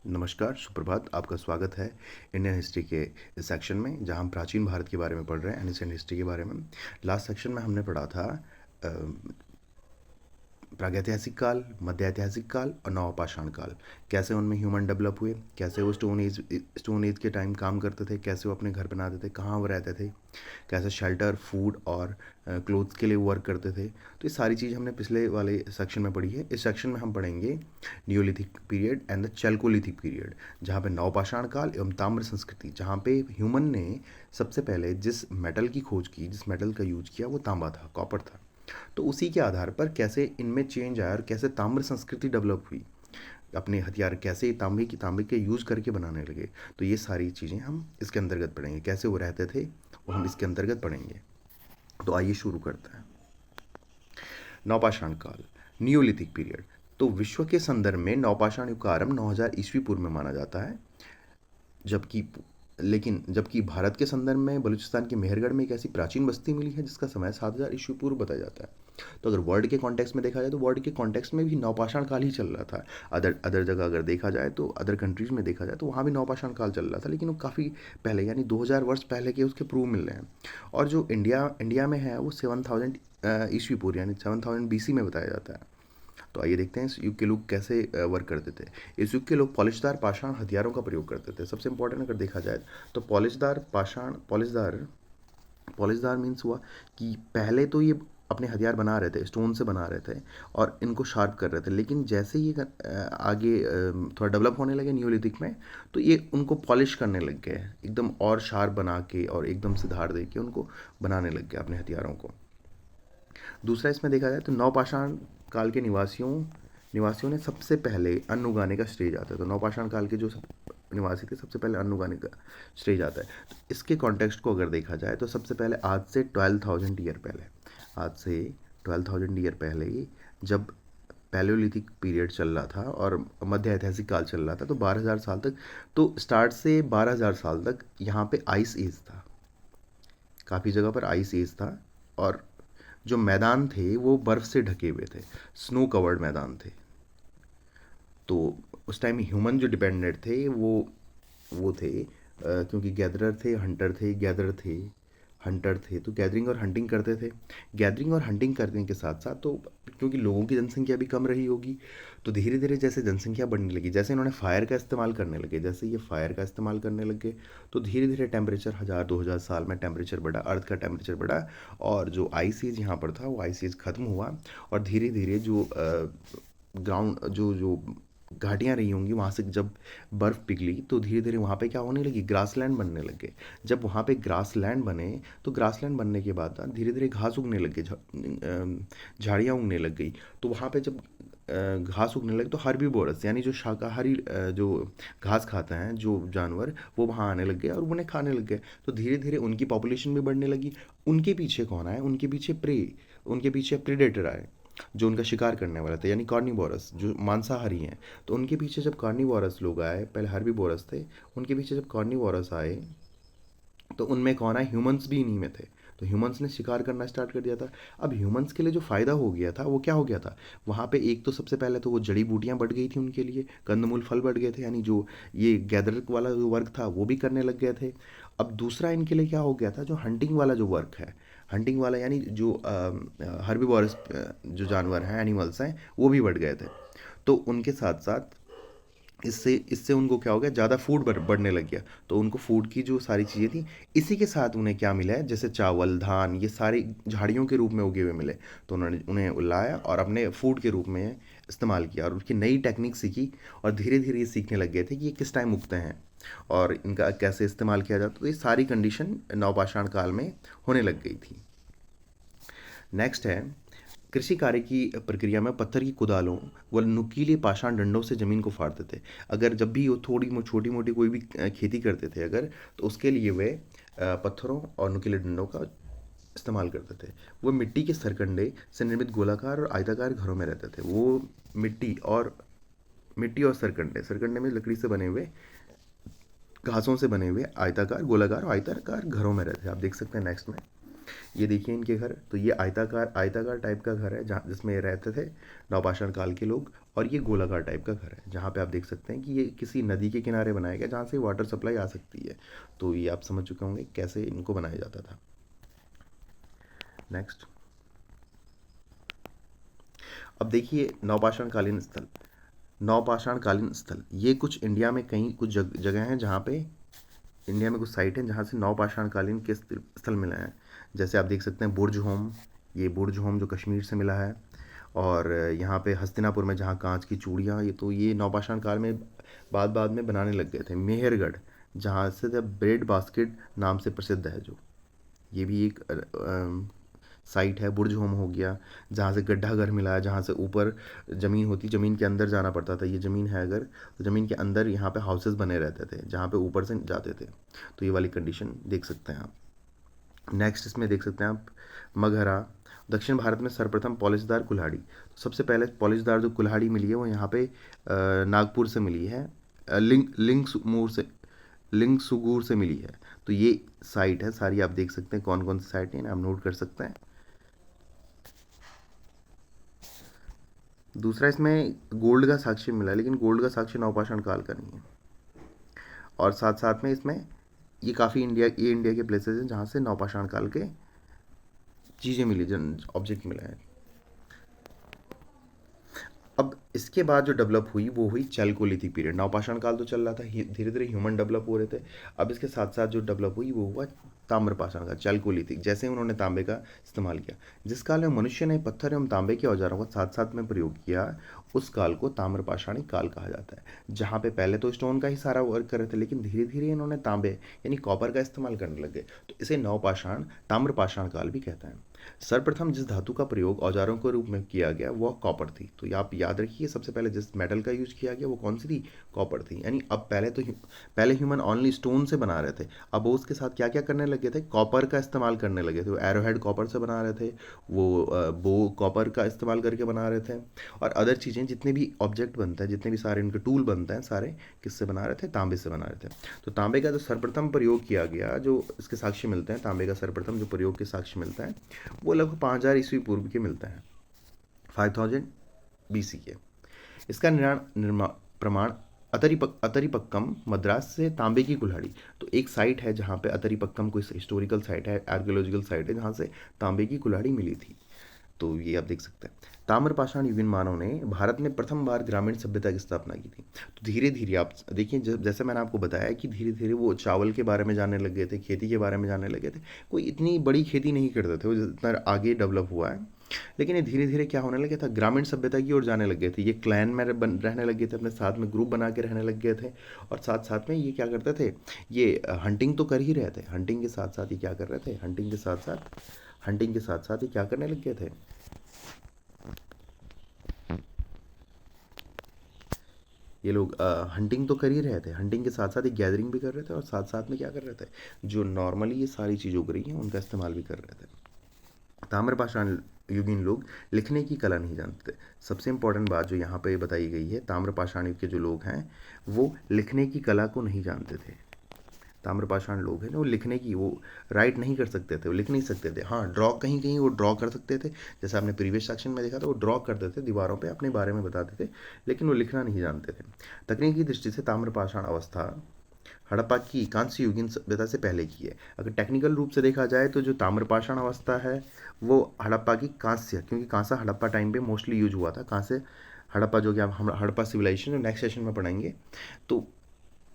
नमस्कार, सुप्रभात। आपका स्वागत है इंडियन हिस्ट्री के इस सेक्शन में, जहां हम प्राचीन भारत के बारे में पढ़ रहे हैं, एंशिएंट हिस्ट्री के बारे में। लास्ट सेक्शन में हमने पढ़ा था अ, प्रागैतिहासिक काल, मध्य ऐतिहासिक काल और नवपाषाण काल। कैसे उनमें ह्यूमन डेवलप हुए, कैसे वो स्टोन एज के टाइम काम करते थे, कैसे वो अपने घर बनाते थे, कहाँ वो रहते थे, कैसे शेल्टर, फूड और क्लोथ्स के लिए वर्क करते थे। तो ये सारी चीज़ हमने पिछले वाले सेक्शन में पढ़ी है। इस सेक्शन में हम पढ़ेंगे Neolithic period and the Chalcolithic period, जहाँ पे नवपाषाण काल एवं ताम्र संस्कृति, जहाँ पे ह्यूमन ने सबसे पहले जिस मेटल की खोज की, जिस मेटल का यूज किया, वो तांबा था, कॉपर था। तो उसी के आधार पर कैसे इनमें चेंज आया और कैसे ताम्र संस्कृति डेवलप हुई, अपने हथियार कैसे तांबे के यूज करके बनाने लगे। तो ये सारी चीज़ें हम इसके अंतर्गत पढ़ेंगे, कैसे वो रहते थे वो हम इसके अंतर्गत पढ़ेंगे। तो आइए शुरू करते हैं। नवपाषाण काल, नियोलिथिक पीरियड। तो विश्व के संदर्भ में नवपाषाण युग का आरंभ 9000 ईस्वी पूर्व में माना जाता है, जबकि भारत के संदर्भ में बलूचिस्तान के मेहरगढ़ में एक ऐसी प्राचीन बस्ती मिली है जिसका समय 7000 ईस्वी पूर्व बताया जाता है। तो अगर वर्ल्ड के कॉन्टेक्स्ट में देखा जाए तो वर्ल्ड के कॉन्टेक्स्ट में भी नवपाषाण काल ही चल रहा था। अदर अदर जगह अगर देखा जाए तो अदर कंट्रीज में देखा जाए तो वहाँ भी नवपाषाण काल चल रहा था, लेकिन वो काफ़ी पहले, यानी 2000 वर्ष पहले के उसके प्रूव मिल रहे हैं। और जो इंडिया में है वो 7000 ईस्वी पूर्व, यानी 7000 BC में बताया जाता है। तो आइए देखते हैं इस युग के लोग कैसे वर्क करते थे। इस युग के लोग पॉलिशदार पाषाण हथियारों का प्रयोग करते थे। सबसे इंपॉर्टेंट अगर देखा जाए तो पॉलिशदार मीन्स हुआ कि पहले तो ये अपने हथियार बना रहे थे, स्टोन से बना रहे थे और इनको शार्प कर रहे थे, लेकिन जैसे ये आगे थोड़ा डेवलप होने लगे नियोलिथिक में, तो ये उनको पॉलिश करने लग गए, एकदम और शार्प बना के और एकदम से धार दे के उनको बनाने लग गए अपने हथियारों को। दूसरा इसमें देखा जाए तो नवपाषाण काल के निवासियों ने सबसे पहले अन्न उगाने का श्रेय जाता है। तो नवपाषाण काल के जो निवासी थे, सबसे पहले अन्न उगाने का श्रेय जाता है। तो इसके कॉन्टेक्स्ट को अगर देखा जाए तो सबसे पहले आज से 12,000 ईयर पहले, जब पैलियोलिथिक पीरियड चल रहा था और मध्य ऐतिहासिक काल चल रहा था, तो 12,000 साल तक, तो स्टार्ट से 12,000 साल तक यहाँ पे आइस एज था। काफ़ी जगह पर आइस एज था और जो मैदान थे वो बर्फ़ से ढके हुए थे, स्नो कवर्ड मैदान थे। तो उस टाइम ह्यूमन जो डिपेंडेंट थे वो थे, क्योंकि हंटर थे, तो गैदरिंग और हंटिंग करते थे। गैदरिंग और हंटिंग करने के साथ साथ, तो क्योंकि लोगों की जनसंख्या भी कम रही होगी, तो धीरे धीरे जैसे जनसंख्या बढ़ने लगी, जैसे इन्होंने फायर का इस्तेमाल करने लगे, जैसे ये फायर का इस्तेमाल करने लगे, तो धीरे धीरे टेम्परेचर 1000-2000 साल में टेम्परेचर बढ़ा, अर्थ का टेम्परेचर बढ़ा, और जो आइस एज यहाँ पर था वो आइस एज ख़त्म हुआ। और धीरे धीरे जो ग्राउंड जो जो घाटियाँ रही होंगी, वहाँ से जब बर्फ़ पिघली, तो धीरे धीरे वहाँ पे क्या होने लगी, ग्रासलैंड बनने लगे। जब वहाँ पे ग्रासलैंड बने, तो ग्रासलैंड बनने के बाद धीरे धीरे घास उगने लग गई, झाड़ियाँ उगने लग गई। तो वहाँ पे जब घास उगने लगे, तो हर्बीवोरस, यानी जो शाकाहारी जो घास खाते हैं जो जानवर, वो वहाँ आने लग गए और उन्हें खाने लग गए। तो धीरे धीरे उनकी पॉपुलेशन भी बढ़ने लगी। उनके पीछे कौन आए, उनके पीछे प्रेडेटर आए, जो उनका शिकार करने वाला था, यानी कार्निवोरस, जो मांसाहारी हैं। तो उनके पीछे जब कार्निवोरस लोग आए, पहले हर्बीवोरस थे, उनके पीछे जब कार्निवोरस आए, तो उनमें कौन आए, ह्यूमंस भी इन्हीं में थे। तो ह्यूमंस ने शिकार करना स्टार्ट कर दिया था। अब ह्यूमंस के लिए जो फ़ायदा हो गया था वो क्या हो गया था, वहाँ पे एक तो सबसे पहले तो वो जड़ी बूटियाँ बढ़ गई थी उनके लिए, कंदमूल फल बढ़ गए थे, यानी जो ये गैदर वाला जो वर्क था वो भी करने लग गए थे। अब दूसरा इनके लिए क्या हो गया था, जो हंटिंग वाला जो वर्क है, हंटिंग वाला यानी जो हर्बीवोरस जो जानवर हैं, एनिमल्स हैं, वो भी बढ़ गए थे। तो उनके साथ साथ इससे इससे उनको क्या हो गया, ज़्यादा फूड बढ़ने लग गया। तो उनको फूड की जो सारी चीज़ें थी, इसी के साथ उन्हें क्या मिला है, जैसे चावल, धान, ये सारे झाड़ियों के रूप में उगे हुए मिले। तो उन्होंने उन्हें लाया और अपने फूड के रूप में इस्तेमाल किया और उसकी नई टेक्निक सीखी। और धीरे धीरे ये सीखने लग गए थे कि ये किस टाइम उगते हैं और इनका कैसे इस्तेमाल किया जाता है। तो ये सारी कंडीशन नवपाषाण काल में होने लग गई थी। नेक्स्ट है, कृषि कार्य की प्रक्रिया में पत्थर की कुदालों व नुकीले पाषाण डंडों से ज़मीन को फाड़ते थे। अगर जब भी वो छोटी मोटी कोई भी खेती करते थे अगर, तो उसके लिए वे पत्थरों और नुकीले डंडों का इस्तेमाल करते थे। वो मिट्टी के सरकंडे से निर्मित गोलाकार और आयताकार घरों में रहते थे। वो मिट्टी और सरकंडे, सरकंडे में लकड़ी से बने हुए, घासों से बने हुए आयताकार, गोलाकार और आयताकार घरों में रहते थे। आप देख सकते हैं नेक्स्ट में। ये देखिए इनके घर, तो ये आयताकार आयताकार टाइप का घर है जहाँ जिसमें ये रहते थे नवपाषाण काल के लोग, और ये गोलाकार टाइप का घर है जहाँ पे आप देख सकते हैं कि ये किसी नदी के किनारे बनाया गया जहाँ से वाटर सप्लाई आ सकती है। तो ये आप समझ चुके होंगे कैसे इनको बनाया जाता था। नेक्स्ट, अब देखिए नवपाषाण कालीन स्थल। नवपाषाण कालीन स्थल ये कुछ इंडिया में कहीं कुछ जगह हैं जहाँ पे, इंडिया में कुछ साइट हैं जहाँ से नवपाषाण कालीन के स्थल मिले हैं। जैसे आप देख सकते हैं बुर्ज होम, ये बुर्ज होम जो कश्मीर से मिला है। और यहाँ पे हस्तिनापुर में जहाँ कांच की चूड़ियाँ, ये तो ये नवपाषाण काल में बाद में बनाने लग गए थे। मेहरगढ़, जहाँ से द ब्रेड बास्केट नाम से प्रसिद्ध है, जो ये भी एक साइट है। बुर्ज होम हो गया, जहाँ से गड्ढा घर मिला है, जहाँ से ऊपर ज़मीन होती, ज़मीन के अंदर जाना पड़ता था। ये ज़मीन है अगर, तो ज़मीन के अंदर यहाँ पे हाउसेस बने रहते थे जहाँ पे ऊपर से जाते थे। तो ये वाली कंडीशन देख सकते हैं आप। नेक्स्ट इसमें देख सकते हैं आप मगहरा। दक्षिण भारत में सर्वप्रथम पॉलिशदार कुल्हाड़ी, तो सबसे पहले पॉलिशदार जो कुल्हाड़ी मिली है वो यहाँ पे नागपुर से मिली है। लिंग सुगूर से मिली है। तो ये साइट है सारी, आप देख सकते हैं कौन कौन सी साइट है, आप नोट कर सकते हैं। दूसरा इसमें गोल्ड का साक्ष्य मिला है, लेकिन गोल्ड का साक्ष्य नवपाषाण काल का नहीं है। और साथ साथ में इसमें ये काफ़ी इंडिया के प्लेसेस हैं जहाँ से नवपाषाण काल के चीज़ें मिली, जन ऑब्जेक्ट मिले हैं। अब इसके बाद जो डेवलप हुई वो हुई चैल्कोलिथिक पीरियड। नवपाषाण काल तो चल रहा था, धीरे धीरे ह्यूमन डेवलप हो रहे थे। अब इसके साथ साथ जो डेवलप हुई वो हुआ ताम्रपाषाण का, चैल्कोलिथिक। जैसे उन्होंने तांबे का इस्तेमाल किया, जिस काल में मनुष्य ने पत्थर एवं तांबे के औजारों का साथ साथ में प्रयोग किया, उस काल को ताम्रपाषाणी काल कहा जाता है। जहाँ पे पहले तो स्टोन का ही सारा वर्क कर रहे थे, लेकिन धीरे धीरे इन्होंने तांबे यानी कॉपर का इस्तेमाल करने लगे, तो इसे नवपाषाण ताम्रपाषाण काल भी कहते हैं। सर्वप्रथम जिस धातु का प्रयोग औजारों के रूप में किया गया वह कॉपर थी। तो आप याद रखिए, सबसे पहले जिस मेटल का यूज किया गया वो कौन सी थी? कॉपर थी। यानी अब पहले ह्यूमन ओनली स्टोन से बना रहे थे, अब वो उसके साथ क्या क्या करने लगे थे? कॉपर का इस्तेमाल करने लगे थे। वो एरोहेड कॉपर से बना रहे थे, वो बो कॉपर का इस्तेमाल करके बना रहे थे। और अदर चीज़ें जितने भी ऑब्जेक्ट बनते हैं, जितने भी सारे इनके टूल बनते हैं, सारे किससे बना रहे थे? तांबे से बना रहे थे। तो तांबे का जो सर्वप्रथम प्रयोग किया गया, जो इसके साक्ष्य मिलते हैं, तांबे का सर्वप्रथम जो प्रयोग के साक्ष्य मिलता है वो लगभग 5000 ईस्वी पूर्व के मिलते हैं, 5000 BC के। इसका प्रमाण अतरीपक्कम मद्रास से तांबे की कुल्हाड़ी। तो एक साइट है जहाँ पे अतरीपक्कम कोई हिस्टोरिकल साइट है, आर्कियोलॉजिकल साइट है, जहाँ से तांबे की कुल्हाड़ी मिली थी। तो ये आप देख सकते हैं। ताम्रपाषाण युगीन मानव ने भारत में प्रथम बार ग्रामीण सभ्यता की स्थापना की थी। तो धीरे धीरे आप देखिए, जैसे मैंने आपको बताया कि धीरे धीरे वो चावल के बारे में जानने लग गए थे, खेती के बारे में जानने लगे थे। कोई इतनी बड़ी खेती नहीं करते थे, वो जितना आगे डेवलप हुआ है। लेकिन ये धीरे धीरे क्या होने लगे था, ग्रामीण सभ्यता की ओर जाने लग गए थे। ये क्लैन में रहने लग गए थे, अपने साथ में ग्रुप बना के रहने लग गए थे। और साथ साथ में ये क्या करते थे, ये हंटिंग तो कर ही रहे थे, हंटिंग के साथ साथ ये क्या कर रहे थे, हंटिंग के साथ साथ ये क्या करने लग गए थे, ये लोग हंटिंग तो कर ही रहे थे, हंटिंग के साथ साथ ही गैदरिंग भी कर रहे थे, और साथ साथ में क्या कर रहे थे, जो नॉर्मली ये सारी चीज़ उग रही हैं उनका इस्तेमाल भी कर रहे थे। ताम्रपाषाण युगीन लोग लिखने की कला नहीं जानते थे। सबसे इंपॉर्टेंट बात जो यहाँ पे बताई गई है, ताम्रपाषाण युग के जो लोग हैं वो लिखने की कला को नहीं जानते थे। ताम्रपाषाण लोग हैं वो लिखने की, वो राइट नहीं कर सकते थे, वो लिख नहीं सकते थे। हाँ, ड्रॉ कहीं कहीं वो ड्रॉ कर सकते थे, जैसे आपने प्रीवियस सेक्शन में देखा था, वो ड्रॉ करते थे दीवारों पे, अपने बारे में बताते थे, लेकिन वो लिखना नहीं जानते थे। तकनीकी दृष्टि से ताम्रपाषाण अवस्था हड़प्पा की कांस्य युगीन सभ्यता से पहले की है। अगर टेक्निकल रूप से देखा जाए तो जो ताम्रपाषाण अवस्था है वो हड़प्पा की कांस्य, क्योंकि कांसा हड़प्पा टाइम पे मोस्टली यूज हुआ था। कांस्य हड़प्पा जो कि हम हड़प्पा सिविलाइजेशन जो नेक्स्ट सेशन में पढ़ेंगे, तो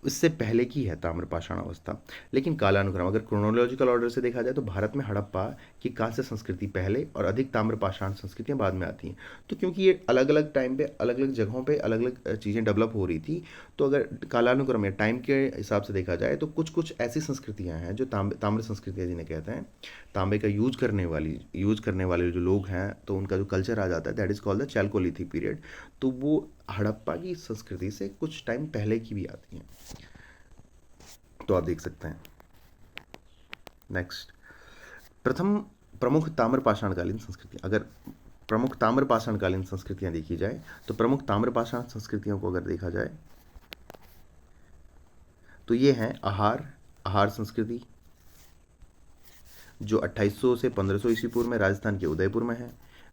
इससे पहले की है ताम्रपाषाण अवस्था। लेकिन कालानुक्रम अगर क्रोनोलॉजिकल ऑर्डर से देखा जाए तो भारत में हड़प्पा की कांस्य संस्कृति पहले और अधिक ताम्रपाषाण संस्कृतियां बाद में आती हैं। तो क्योंकि ये अलग अलग टाइम पे अलग अलग जगहों पे अलग अलग चीज़ें डेवलप हो रही थी, तो अगर कालानुक्रम या टाइम के हिसाब से देखा जाए तो कुछ कुछ ऐसी संस्कृतियाँ हैं जो ताम्र संस्कृतियाँ जिन्हें कहते हैं, तांबे का यूज करने वाले जो लोग हैं, तो उनका जो कल्चर आ जाता है, that is called the Chalcolithic period. तो वो हड़प्पा की संस्कृति से कुछ टाइम पहले की भी आती हैं, तो आप देख सकते हैं। नेक्स्ट, प्रथम प्रमुख ताम्रपाषाणकालीन संस्कृति। अगर प्रमुख ताम्रपाषाणकालीन संस्कृतियां देखी जाए तो प्रमुख ताम्रपाषाण संस्कृतियों को अगर देखा जाए तो ये हैं आहार संस्कृति, जो 2800 से 1500 ईस्वी पूर्व में राजस्थान के उदयपुर में है।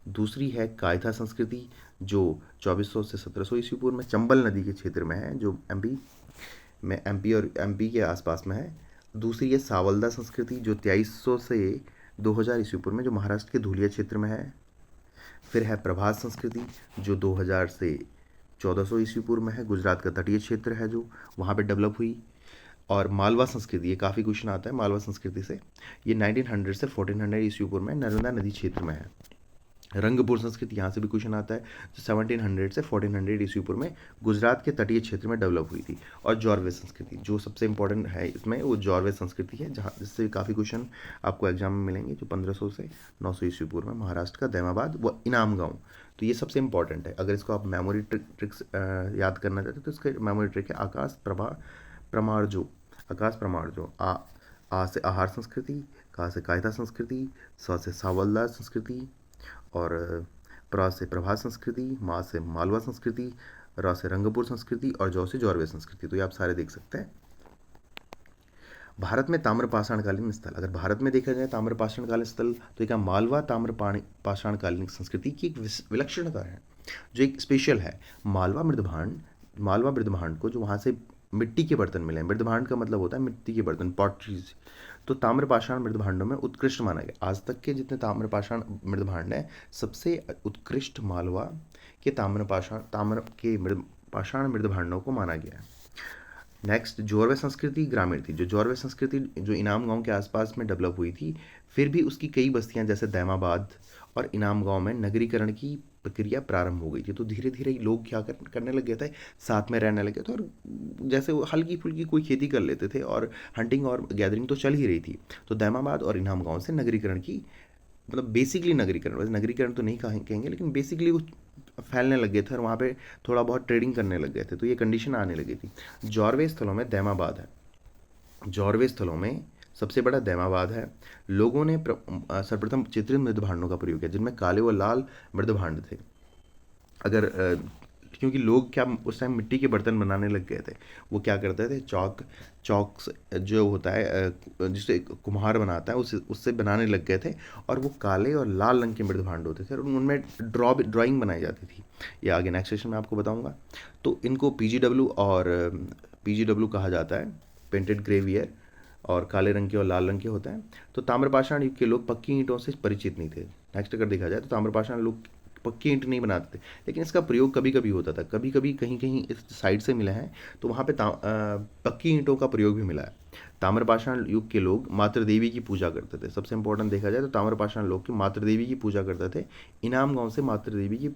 दूसरी है कायथा संस्कृति जो 2400 से 1700 ईस्वी पूर्व में चंबल नदी के क्षेत्र में है, जो एमपी के आसपास में है। दूसरी है सावलदा संस्कृति जो 2300 से 2000 ईस्वी पूर्व में, जो महाराष्ट्र के धुलिया क्षेत्र में है। फिर है प्रभास संस्कृति जो 2000 से 1400 ईस्वी पूर्व में है, गुजरात का तटीय क्षेत्र है जो वहाँ पे डेवलप हुई। और मालवा संस्कृति, ये काफ़ी क्वेश्चन आता है मालवा संस्कृति से, ये 1900 से 1400 ईस्वी पूर्व में नर्मदा नदी क्षेत्र में है। रंगपुर संस्कृति, यहाँ से भी क्वेश्चन आता है, जो 1700 से 1400 ईस्वी पूर्व में गुजरात के तटीय क्षेत्र में डेवलप हुई थी। और जॉर्वे संस्कृति जो सबसे इंपॉर्टेंट है इसमें, वो जॉर्वे संस्कृति है, जहाँ जिससे काफ़ी क्वेश्चन आपको एग्जाम में मिलेंगे, जो 1500 से 900 ईस्वी पूर्व में महाराष्ट्र का दैमाबाद व इनाम गाँव। तो ये सबसे इंपॉर्टेंट है, अगर इसको आप मेमोरी ट्रिक्स याद करना चाहते हो तो इसका मेमोरी ट्रिक है आकाश प्रमाण जो आ से आहार संस्कृति, का से कायता संस्कृति, स से सावलदार संस्कृति, और प्रा से प्रभास संस्कृति, मा से मालवा संस्कृति, रा से रंगपुर संस्कृति, और जौ से जौरवे संस्कृति। तो ये आप सारे देख सकते हैं। भारत में ताम्रपाषाणकालीन स्थल, अगर भारत में देखा जाए ताम्रपाषाणकालीन स्थल, तो एक मालवा ताम्रपाषाणकालीन संस्कृति की एक विलक्षणता है जो एक स्पेशल है। मालवा मृदभांड को जो वहाँ से मिट्टी के बर्तन मिले हैं, मृदभांड का मतलब होता है मिट्टी के बर्तन, पॉटरीज, तो ताम्रपाषाण मृदभांडों में उत्कृष्ट माना गया। आज तक के जितने ताम्रपाषाण मृदभांड हैं, सबसे उत्कृष्ट मालवा के पाषाण मृदभांडों को माना गया है। नेक्स्ट, जौरवे संस्कृति ग्रामीण थी। जो जौरवे संस्कृति जो इनाम गांव के आसपास में डेवलप हुई थी, फिर भी उसकी कई बस्तियां जैसे दैमाबाद और इनाम गांव में नगरीकरण की प्रक्रिया प्रारंभ हो गई थी। तो धीरे धीरे लोग क्या करने लग गए थे, साथ में रहने लगे थे, और जैसे वो हल्की फुल्की कोई खेती कर लेते थे, और हंटिंग और गैदरिंग तो चल ही रही थी। तो दैमाबाद और इनाम गांव से नगरीकरण की, मतलब बेसिकली नगरीकरण, वैसे नगरीकरण तो नहीं कहेंगे, लेकिन बेसिकली वो फैलने लग गए थे और वहाँ पे थोड़ा बहुत ट्रेडिंग करने लग गए थे, तो ये कंडीशन आने लगी थी। जौरवे स्थलों में दैमाबाद है, जौरवे स्थलों में सबसे बड़ा दैमाबाद है। लोगों ने सर्वप्रथम चित्रित मृदभांडों का प्रयोग किया, जिनमें काले व लाल मृदभांड थे। अगर क्योंकि लोग क्या उस टाइम मिट्टी के बर्तन बनाने लग गए थे, वो क्या करते थे, चौक जो होता है जिसे कुम्हार बनाता है, उससे बनाने लग गए थे, और वो काले और लाल रंग के मृदभांड होते थे, और उनमें ड्राइंग बनाई जाती थी। ये आगे नेक्स्ट सेशन में आपको बताऊंगा। तो इनको पीजीडब्ल्यू कहा जाता है, पेंटेड ग्रेवियर, और काले रंग के और लाल रंग के होते हैं। तो ताम्रपाषाण युग के लोग पक्की ईंटों से परिचित नहीं थे। नेक्स्ट अगर देखा जाए तो ताम्रपाषाण लोग पक्की ईंट नहीं बनाते थे, लेकिन इसका प्रयोग कभी कभी होता था, कभी कभी कहीं कहीं इस साइड से मिला है, तो वहाँ पे पक्की ईंटों का प्रयोग भी मिला है। ताम्रपाषाण युग के लोग मातृ देवी की पूजा करते थे। सबसे इंपॉर्टेंट देखा जाए तो ताम्रपाषाण लोग की मातृ देवी की पूजा करते थे। इनाम गांव से मातृ देवी की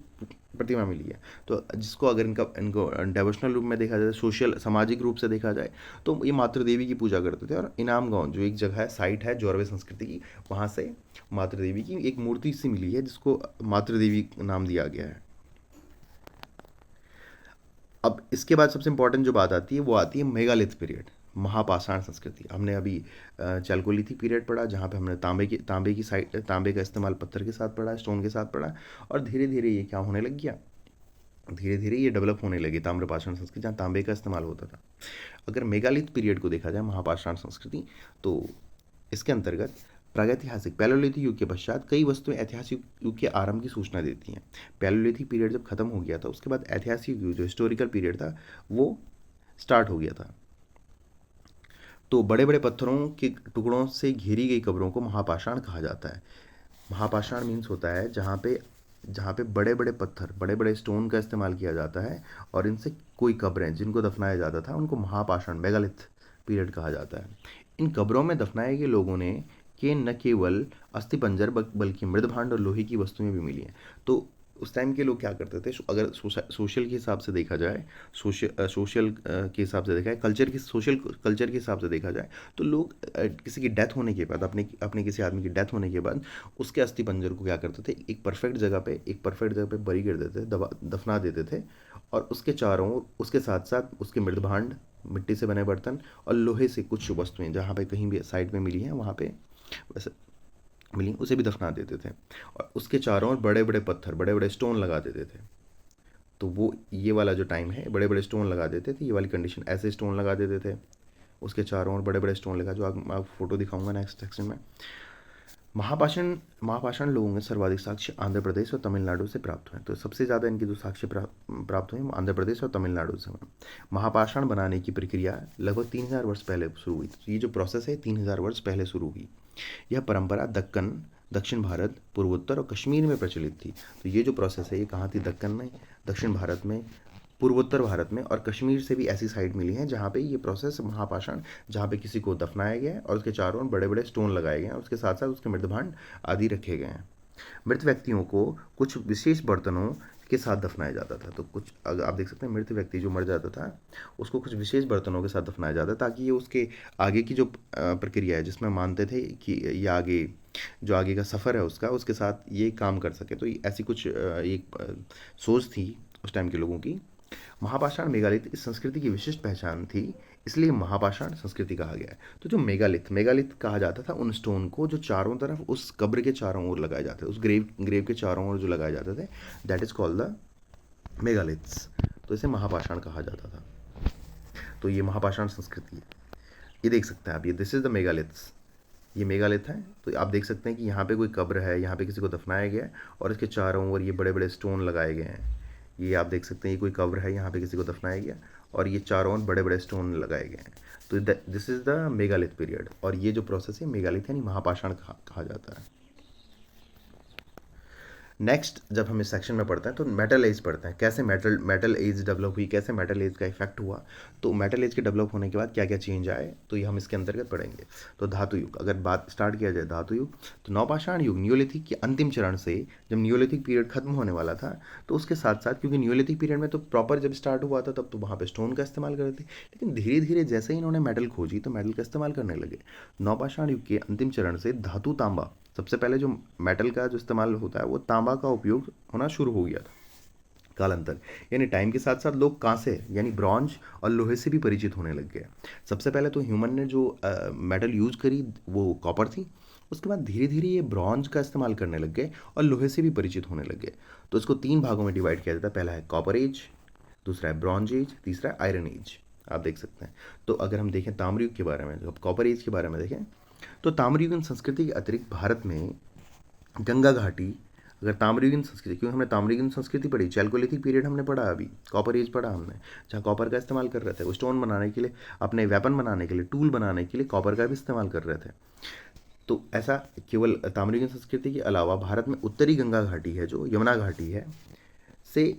प्रतिमा मिली है, तो जिसको अगर इनको डेवोशनल रूप में देखा जाए, सोशल सामाजिक रूप से देखा जाए, तो ये मातृ देवी की पूजा करते थे। और इनाम गांव जो एक जगह है, साइट है जौरवे संस्कृति की, वहाँ से मातृ देवी की एक मूर्ति सी मिली है, जिसको मातृ देवी नाम दिया गया है। अब इसके बाद सबसे इंपॉर्टेंट जो बात आती है, वो आती है मेगालिथ पीरियड, महापाषाण संस्कृति। हमने अभी चैल्कोलिथिक पीरियड पढ़ा, जहाँ पे हमने तांबे का इस्तेमाल पत्थर के साथ पढ़ा, स्टोन के साथ पढ़ा, और धीरे धीरे ये क्या होने लग गया, धीरे धीरे ये डेवलप होने लगी ताम्रपाषाण संस्कृति, जहाँ तांबे का इस्तेमाल होता था। अगर मेगालिथ पीरियड को देखा जाए, महापाषाण संस्कृति, तो इसके अंतर्गत प्रागैतिहासिक पैलोलिथिक युग के पश्चात कई वस्तुएं ऐतिहासिक युग के आरंभ की सूचना देती हैं। पैलोलिथिक पीरियड जब खत्म हो गया था, उसके बाद ऐतिहासिक युग जो हिस्टोरिकल पीरियड था, वो स्टार्ट हो गया था। तो बड़े बड़े पत्थरों के टुकड़ों से घेरी गई कब्रों को महापाषाण कहा जाता है। महापाषाण मीन्स होता है जहाँ पे बड़े बड़े पत्थर, बड़े बड़े स्टोन का इस्तेमाल किया जाता है, और इनसे कोई कब्रें जिनको दफनाया जाता था, उनको महापाषाण मेगालिथ पीरियड कहा जाता है। इन कब्रों में दफनाए गए लोगों ने के न केवल अस्थिपंजर बल्कि मृदभांड और लोहे की वस्तुएं भी मिली हैं। तो उस टाइम के लोग क्या करते थे, अगर सोशल के हिसाब से देखा जाए, सोशल के हिसाब से देखा जाए, सोशल कल्चर के हिसाब से देखा जाए, तो लोग किसी की डेथ होने के बाद, अपने किसी आदमी की डेथ होने के बाद उसके अस्थि पंजर को क्या करते थे, एक परफेक्ट जगह पे बरी कर देते थे, दफना देते थे, और उसके चारों ओर उसके साथ साथ उसके मृदभांड, मिट्टी से बने बर्तन, और लोहे से कुछ वस्तुएं जहाँ पे कहीं भी साइड में मिली हैं, वहाँ पे वैसे मिली, उसे भी दफना देते थे, और उसके चारों ओर बड़े बड़े पत्थर, बड़े बड़े स्टोन लगा देते थे। तो वो ये वाला जो टाइम है, बड़े बड़े स्टोन लगा देते थे, ये वाली कंडीशन, ऐसे स्टोन लगा देते थे, उसके चारों ओर बड़े बड़े स्टोन लगा, जो मैं फोटो दिखाऊंगा नेक्स्ट सेक्शन में। महापाषाण महापाषाण लोगों के सर्वाधिक साक्ष्य आंध्र प्रदेश और तमिलनाडु से प्राप्त हुए। तो सबसे ज़्यादा इनके जो साक्ष्य प्राप्त हुए वो आंध्र प्रदेश और तमिलनाडु से हुए। महापाषाण बनाने की प्रक्रिया लगभग 3000 वर्ष पहले शुरू हुई। तो ये जो प्रोसेस है 3000 वर्ष पहले शुरू हुई। यह परंपरा दक्कन, दक्षिण भारत, पूर्वोत्तर और कश्मीर में प्रचलित थी। तो ये जो प्रोसेस है ये कहाँ थी? दक्कन में, दक्षिण भारत में, पूर्वोत्तर भारत में और कश्मीर से भी ऐसी साइट मिली है जहाँ पे ये प्रोसेस महापाषाण, जहाँ पे किसी को दफनाया गया है और उसके चारों ओर बड़े बड़े स्टोन लगाए गए हैं और उसके साथ साथ उसके मृतभांड आदि रखे गए हैं। मृत व्यक्तियों को कुछ विशेष बर्तनों के साथ दफनाया जाता था। तो कुछ अगर आप देख सकते हैं, मृत व्यक्ति जो मर जाता था उसको कुछ विशेष बर्तनों के साथ दफनाया जाता ताकि ये उसके आगे की जो प्रक्रिया है, जिसमें मानते थे कि ये आगे जो आगे का सफ़र है उसका, उसके साथ ये काम कर सके। तो ऐसी कुछ एक सोच थी उस टाइम के लोगों की। महापाषाण मेगालिथ इस संस्कृति की विशिष्ट पहचान थी, इसलिए महापाषाण संस्कृति कहा गया है। तो जो मेगालिथ मेगालिथ कहा जाता था उन स्टोन को जो चारों तरफ उस कब्र के चारों ओर लगाए जाते थे, उस ग्रेव के चारों ओर जो लगाए जाते थे, that is called the megaliths. तो इसे महापाषाण कहा जाता था। तो ये महापाषाण संस्कृति है। ये देख सकते हैं आप, ये दिस इज द मेगालिथ्स, ये मेगालिथ है। तो आप देख सकते हैं कि यहाँ पे कोई कब्र है, यहाँ पे किसी को दफनाया गया है और इसके चारों ओर ये बड़े बड़े स्टोन लगाए गए हैं। ये आप देख सकते हैं, ये कोई कब्र है, यहाँ पे किसी को दफनाया गया और ये चारों ओर बड़े बड़े स्टोन लगाए गए हैं। तो this is the megalith period. और ये जो प्रोसेस है मेगालिथ यानी महापाषाण कहा जाता है। नेक्स्ट जब हम इस सेक्शन में पढ़ते हैं तो मेटल एज पढ़ते हैं, कैसे मेटल एज डेवलप हुई, कैसे मेटल एज का इफेक्ट हुआ। तो मेटल एज के डेवलप होने के बाद क्या क्या चेंज आए, तो ये हम इसके अंतर्गत पढ़ेंगे। तो धातु युग, अगर बात स्टार्ट किया जाए धातु युग, तो नवपाषाण युग नियोलिथिक के अंतिम चरण से, जब नियोलिथिक पीरियड खत्म होने वाला था, तो उसके साथ साथ, क्योंकि नियोलिथिक पीरियड में तो प्रॉपर जब स्टार्ट हुआ था तब तो वहाँ पे स्टोन का इस्तेमाल करते थे, लेकिन धीरे धीरे जैसे ही इन्होंने मेटल खोजी तो मेटल का इस्तेमाल करने लगे। नवपाषाण युग के अंतिम चरण से धातु तांबा, सबसे पहले जो मेटल का जो इस्तेमाल होता है वो तांबा का उपयोग होना शुरू हो गया था कालांतर। यानी टाइम के साथ साथ लोग कांसे यानी ब्रॉन्ज और लोहे से भी परिचित होने लग गए। सबसे पहले तो ह्यूमन ने जो मेटल यूज करी वो कॉपर थी, उसके बाद धीरे धीरे ये ब्रॉन्ज का इस्तेमाल करने लग गए और लोहे से भी परिचित होने लग गए। तो इसको 3 भागों में डिवाइड किया जाता है। पहला है कॉपर एज, दूसरा है ब्रॉन्ज एज, तीसरा है आयरन एज। आप देख सकते हैं। तो अगर हम देखें ताम्रयुग के बारे में, जब कॉपर एज के बारे में देखें, तो ताम्रयुगीन संस्कृति के अतिरिक्त भारत में गंगा घाटी, अगर ताम्रयुगीन संस्कृति, क्योंकि हमने ताम्रयुगीन संस्कृति पढ़ी, चैल्कोलिथिक पीरियड हमने पढ़ा, अभी कॉपर एज पढ़ा हमने, जहाँ कॉपर का इस्तेमाल कर रहे थे, वो स्टोन बनाने के लिए, अपने वेपन बनाने के लिए, टूल बनाने के लिए कॉपर का भी इस्तेमाल कर रहे थे। तो ऐसा केवल ताम्रयुगीन संस्कृति के अलावा भारत में उत्तरी गंगा घाटी है, जो यमुना घाटी है, से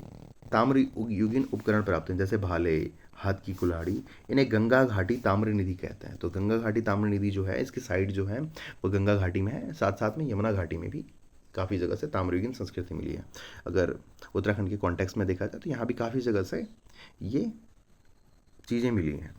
ताम्रयुगीन उपकरण प्राप्त हैं, जैसे भाले, हाथ की कुल्हाड़ी। इन्हें गंगा घाटी ताम्र निधि कहते हैं। तो गंगा घाटी ताम्र निधि जो है, इसकी साइड जो है वो गंगा घाटी में है, साथ साथ में यमुना घाटी में भी काफ़ी जगह से ताम्रयुगीन संस्कृति मिली है। अगर उत्तराखंड के कॉन्टेक्स्ट में देखा जाए तो यहाँ भी काफ़ी जगह से ये चीज़ें मिली हैं।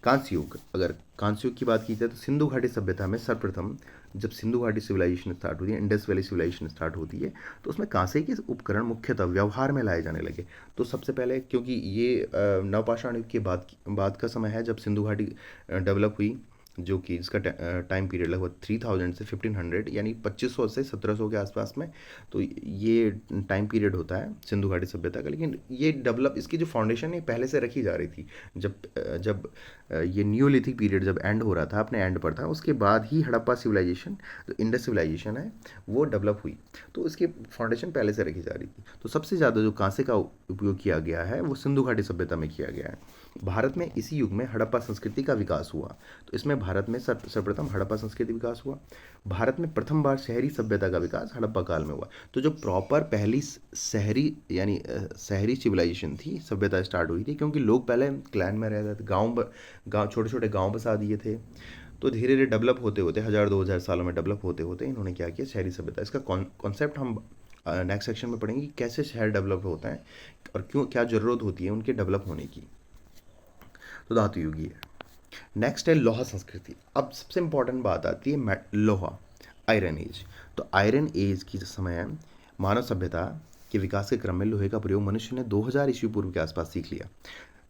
कांस्य युग, अगर कांस्य युग की बात की जाए तो सिंधु घाटी सभ्यता में सर्वप्रथम जब सिंधु घाटी सिविलाइजेशन स्टार्ट होती है, इंडस वैली सिविलाइजेशन स्टार्ट होती है, तो उसमें कांसे के उपकरण मुख्यतः व्यवहार में लाए जाने लगे। तो सबसे पहले, क्योंकि ये नवपाषाण युग के बाद का समय है जब सिंधु घाटी डेवलप हुई, जो कि इसका टाइम पीरियड लगभग 3000 से 1500 यानी 2500 से 1700 के आसपास में। तो ये टाइम पीरियड होता है सिंधु घाटी सभ्यता का। लेकिन ये डेवलप, इसकी जो फाउंडेशन है पहले से रखी जा रही थी। जब ये न्यूलिथिक पीरियड जब एंड हो रहा था, अपने एंड पर था, उसके बाद ही हड़प्पा सिविलाइजेशन, जो इंडस सिविलाइजेशन है, वो डेवलप हुई। तो इसकी फाउंडेशन पहले से रखी जा रही थी। तो सबसे ज़्यादा जो कांसे का उपयोग किया गया है वो सिंधु घाटी सभ्यता में किया गया है। भारत में इसी युग में हड़प्पा संस्कृति का विकास हुआ। तो इसमें भारत में सर्वप्रथम हड़प्पा संस्कृति विकास हुआ। भारत में प्रथम बार शहरी सभ्यता का विकास हड़प्पा काल में हुआ। तो जो प्रॉपर पहली शहरी यानी शहरी सिविलाइजेशन थी, सभ्यता स्टार्ट हुई थी, क्योंकि लोग पहले क्लैन में रहते थे, गाँव छोटे छोटे गाँव बसा दिए थे। तो धीरे धीरे डेवलप होते होते 1000-2000 सालों में डेवलप होते होते इन्होंने क्या किया, शहरी सभ्यता। इसका कॉन्सेप्ट हम नेक्स्ट सेक्शन में पढ़ेंगे, कैसे शहर डेवलप होता है और क्यों, क्या ज़रूरत होती है उनके डेवलप होने की। तो धातु युग है। नेक्स्ट है लोहा संस्कृति। अब सबसे इंपॉर्टेंट बात आती है लोहा, आयरन एज। तो आयरन एज की जो समय है, मानव सभ्यता के विकास के क्रम में लोहे का प्रयोग मनुष्य ने 2000 ईस्वी पूर्व के आसपास सीख लिया।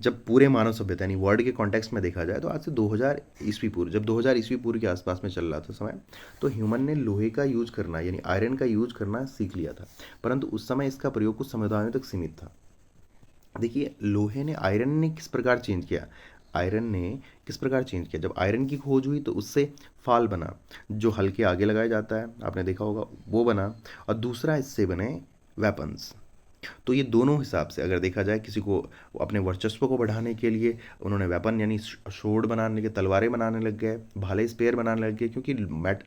जब पूरे मानव सभ्यता यानी वर्ल्ड के कॉन्टेक्स्ट में देखा जाए तो आज से 2000 ईस्वी पूर्व, जब 2000 ईस्वी पूर्व के आसपास में चल रहा था समय, तो ह्यूमन ने लोहे का यूज करना यानी आयरन का यूज करना सीख लिया था। परंतु उस समय इसका प्रयोग कुछ समुदायों तक सीमित था। देखिए, लोहे ने, आयरन ने किस प्रकार चेंज किया। आयरन ने किस प्रकार चेंज किया। जब आयरन की खोज हुई तो उससे फाल बना, जो हल के आगे लगाया जाता है, आपने देखा होगा, वो बना। और दूसरा इससे बने वेपन्स। तो ये दोनों हिसाब से अगर देखा जाए, किसी को अपने वर्चस्व को बढ़ाने के लिए उन्होंने वेपन यानी शोर्ड बनाने के, तलवारें बनाने लग गए, भाले स्पेयर बनाने लग गए, क्योंकि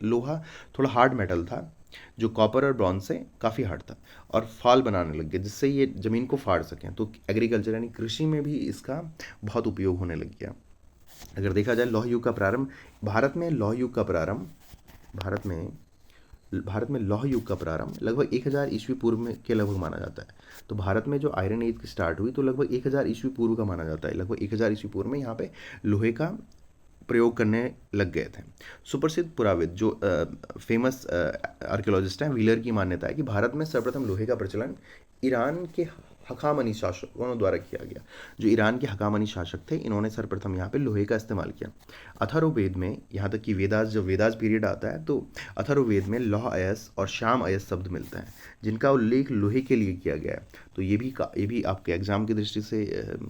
लोहा थोड़ा हार्ड मेटल था जो कॉपर और ब्रॉन्ज से काफ़ी हार्ड था, और फाल बनाने लग गए जिससे ये ज़मीन को फाड़ सकें। तो एग्रीकल्चर यानी कृषि में भी इसका बहुत उपयोग होने लग गया। अगर देखा जाए लौह युग का प्रारंभ, भारत में लौह युग का प्रारंभ भारत में लौह युग का प्रारंभ लगभग 1000 ईस्वी पूर्व में के लगभग माना जाता है। तो भारत में जो आयरन एज की स्टार्ट हुई तो लगभग 1000 ईस्वी पूर्व का माना जाता है। लगभग 1000 ईस्वी पूर्व में यहाँ पे लोहे का प्रयोग करने लग गए थे। सुप्रसिद्ध पुराविद जो फेमस आर्कियोलॉजिस्ट हैं, व्हीलर की मान्यता है कि भारत में सर्वप्रथम लोहे का प्रचलन ईरान के हकामनी शासकों द्वारा किया गया। जो ईरान के हकामनी शासक थे, इन्होंने सर्वप्रथम यहाँ पे लोहे का इस्तेमाल किया। अथर्ववेद में, यहाँ तक कि वेदास, जब वेदास पीरियड आता है तो अथर्ववेद में लौह अयस और श्याम अयस शब्द मिलते हैं, जिनका उल्लेख लोहे के लिए किया गया है। तो ये भी आपके एग्जाम की दृष्टि से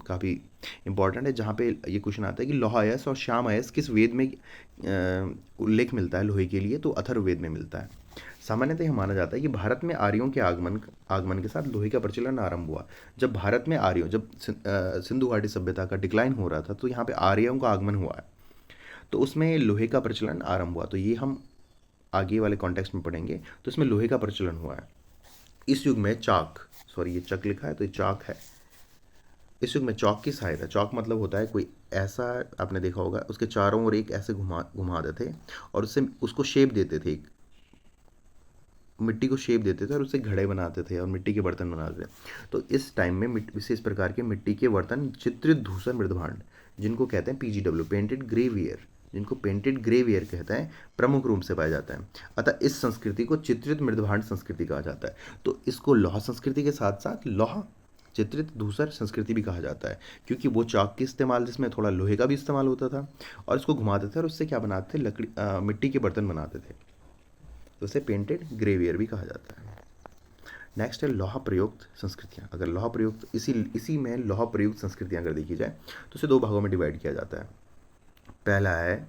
काफ़ी इंपॉर्टेंट है, जहाँ पे ये क्वेश्चन आता है कि लौह अयस और श्याम अयस किस वेद में उल्लेख मिलता है लोहे के लिए, तो अथर्ववेद में मिलता है। सामान्यतः यह माना जाता है कि भारत में आर्यों के आगमन के साथ लोहे का प्रचलन आरंभ हुआ। जब भारत में आर्यों, जब सिंधु घाटी सभ्यता का डिक्लाइन हो रहा था, तो यहाँ पे आर्यों का आगमन हुआ है, तो उसमें लोहे का प्रचलन आरंभ हुआ। तो ये हम आगे वाले कॉन्टेक्स्ट में पढ़ेंगे। तो इसमें लोहे का प्रचलन हुआ है। इस युग में चाक, सॉरी ये चक लिखा है तो ये चाक है। इस युग में चौक की सहायता, चौक मतलब होता है कोई ऐसा, आपने देखा होगा, उसके चारों ओर एक ऐसे घुमा देते और उससे उसको शेप देते थे, मिट्टी को शेप देते थे और उससे घड़े बनाते थे और मिट्टी के बर्तन बनाते थे। तो इस टाइम में विशेष प्रकार के मिट्टी के बर्तन, चित्रित धूसर मृदभांड, जिनको कहते हैं पीजीडब्ल्यू, पेंटेड ग्रेवियर, जिनको पेंटेड ग्रेवियर कहते हैं, प्रमुख रूप से पाया जाता है। अतः इस संस्कृति को चित्रित मृदभांड संस्कृति कहा जाता है। तो इसको लौह संस्कृति के साथ साथ लौह चित्रित धूसर संस्कृति भी कहा जाता है, क्योंकि वो चाक के इस्तेमाल, जिसमें थोड़ा लोहे का भी इस्तेमाल होता था, और इसको घुमाते थे और उससे क्या बनाते थे, लकड़ी मिट्टी के बर्तन बनाते थे। तो उसे पेंटेड ग्रेवियर भी कहा जाता है। नेक्स्ट है लौह प्रयुक्त संस्कृतियाँ। अगर लौह प्रयुक्त, इसी में लौह प्रयुक्त संस्कृतियाँ अगर देखी जाए तो उसे दो भागों में डिवाइड किया जाता है। पहला है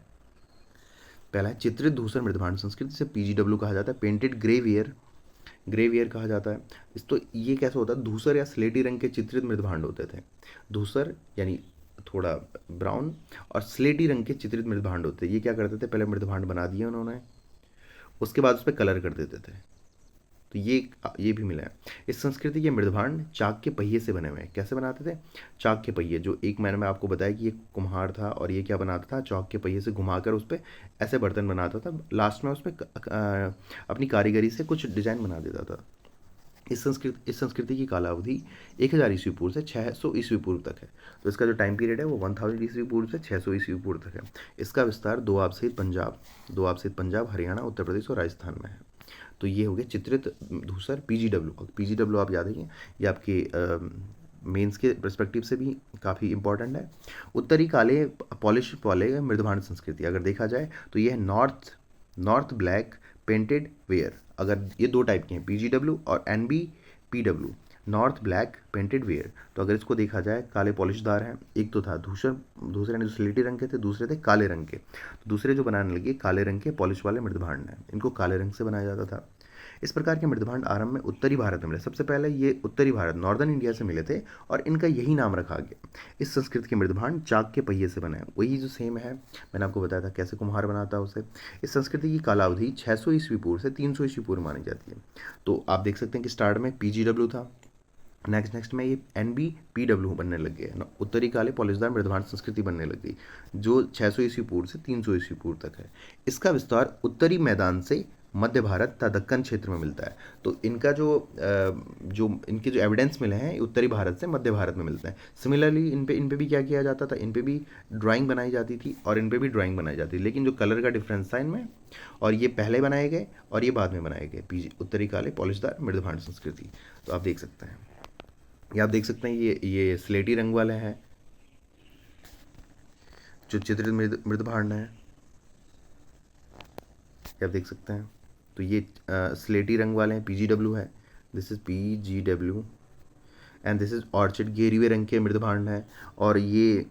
चित्रित धूसर मृदभांड संस्कृति, जिसे पीजीडब्ल्यू कहा जाता है। पेंटेड ग्रेवियर कहा जाता है। इस तो ये कैसा होता है, धूसर या स्लेटी रंग के चित्रित मृदभांड होते थे। धूसर यानी थोड़ा ब्राउन और स्लेटी रंग के चित्रित मृदभांड होते हैं। ये क्या करते थे, पहले मृदभांड बना दिए उन्होंने, उसके बाद उस पर कलर कर देते थे। तो ये भी मिला है। इस संस्कृति के मृदभांड चाक के पहिए से बने हुए हैं। कैसे बनाते थे, चाक के पहिए, जो एक मैंने आपको बताया कि ये कुम्हार था और ये क्या बनाता था, चाक के पहिए से घुमाकर उस पर ऐसे बर्तन बनाता था, लास्ट में उस पर अपनी कारीगरी से कुछ डिजाइन बना देता था। इस संस्कृति की कालावधि 1000 ईस्वी पूर्व से 600 ईस्वी पूर्व तक है। तो इसका जो टाइम पीरियड है वो 1000 ईस्वी पूर्व से 600 ईस्वी पूर्व तक है। इसका विस्तार दोआब सहित पंजाब, हरियाणा, उत्तर प्रदेश और राजस्थान में है। तो ये हो गया चित्रित धूसर, पीजीडब्ल्यू आप याद रखिए, ये आपके मेंस के परस्पेक्टिव से भी काफ़ी इंपॉर्टेंट है। उत्तरी काले पॉलिश वाले मृदभांड संस्कृति अगर देखा जाए तो ये है नॉर्थ ब्लैक पेंटेड वेयर। अगर ये दो टाइप के हैं, पीजीडब्ल्यू और एनबीपीडब्ल्यू, नॉर्थ ब्लैक पेंटेड वेयर। तो अगर इसको देखा जाए, काले पॉलिशदार हैं, एक तो था दूसरे यानी जो स्लेटी रंग के थे, दूसरे थे काले रंग के। तो दूसरे जो बनाने लगे काले रंग के पॉलिश वाले मृदभांड हैं, इनको काले रंग से बनाया जाता था। इस प्रकार के मृदभांड आरंभ में उत्तरी भारत में मिले। सबसे पहले ये उत्तरी भारत, नॉर्दर्न इंडिया से मिले थे और इनका यही नाम रखा गया। इस संस्कृति के मृदभांड चाक के पहिए से बने, वही जो सेम है मैंने आपको बताया था कैसे कुम्हार बनाता है उसे। इस संस्कृति की कालावधि 600 ईस्वी पूर्व से 300 ईस्वी पूर्व मानी जाती है। तो आप देख सकते हैं कि स्टार्ट में पीजीडब्ल्यू था, नेक्स्ट में ये एनबीपीडब्ल्यू बनने लग गए, उत्तरी काले पॉलिशदार मृदभांड संस्कृति बनने लग गई, जो 600 ईस्वी पूर्व से 300 ईस्वी पूर्व तक है। इसका विस्तार उत्तरी मैदान से मध्य भारत तथा दक्कन क्षेत्र में मिलता है। तो इनका इनके जो एविडेंस मिले हैं उत्तरी भारत से मध्य भारत में मिलते हैं। सिमिलरली इन पे भी क्या किया जाता था, इन पे भी ड्राइंग बनाई जाती थी और इन पे भी ड्राइंग बनाई जाती थी, लेकिन जो कलर का डिफरेंस था इनमें, और ये पहले बनाए गए और ये बाद में बनाए गए, उत्तरी काले पॉलिशदार मृदभांड संस्कृति। तो आप देख सकते हैं, ये आप देख सकते हैं, ये स्लेटी रंग वाले हैं जो चित्रित मृदभांड है, ये आप देख सकते हैं। तो ये स्लेटी रंग वाले हैं, पीजीडब्ल्यू है, this is PGW, and this is orchid, गेरुए रंग के मृदभांड है। और ये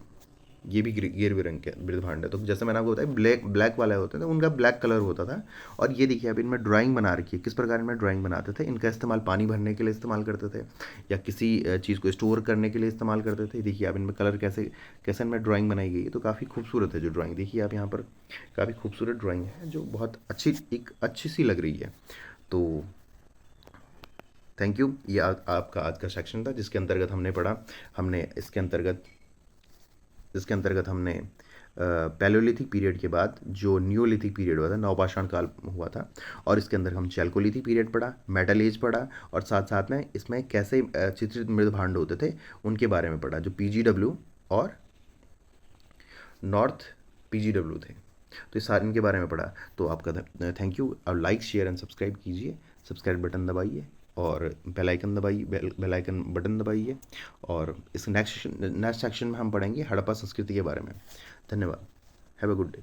ये भी गिरवे रंग के मृदभांड है। तो जैसे मैंने आपको बताया ब्लैक ब्लैक वाले होते थे, उनका ब्लैक कलर होता था। और ये देखिए अब इनमें ड्राइंग बना रखी है, किस प्रकार इनमें ड्राइंग बनाते थे। इनका इस्तेमाल पानी भरने के लिए इस्तेमाल करते थे, या किसी चीज़ को स्टोर करने के लिए इस्तेमाल करते थे। देखिए अब इनमें कलर कैसे कैसे इनमें ड्राइंग बनाई गई है, तो काफ़ी खूबसूरत है जो ड्राइंग। देखिए आप यहाँ पर काफ़ी खूबसूरत ड्राइंग है, जो बहुत अच्छी सी लग रही है। तो थैंक यू। ये आपका आज का सेक्शन था, जिसके अंतर्गत हमने पढ़ा, हमने इसके अंतर्गत हमने पैलोलिथिक पीरियड के बाद जो नियोलिथिक पीरियड हुआ था, नवपाषाण काल हुआ था, और इसके अंदर हम चैल्कोलिथिक पीरियड पढ़ा, मेटल एज पढ़ा, और साथ साथ में इसमें कैसे चित्रित मृद भांड होते थे उनके बारे में पढ़ा, जो पीजीडब्ल्यू और नॉर्थ पीजीडब्ल्यू थे। तो इस सारे इनके बारे में पढ़ा। तो आपका थैंक यू। और लाइक शेयर एंड सब्सक्राइब कीजिए, सब्सक्राइब बटन दबाइए, और बेल आइकन दबाइए, बेल आइकन बटन दबाइए। और इस नेक्स्ट सेक्शन में हम पढ़ेंगे हड़प्पा संस्कृति के बारे में। धन्यवाद। Have a good day.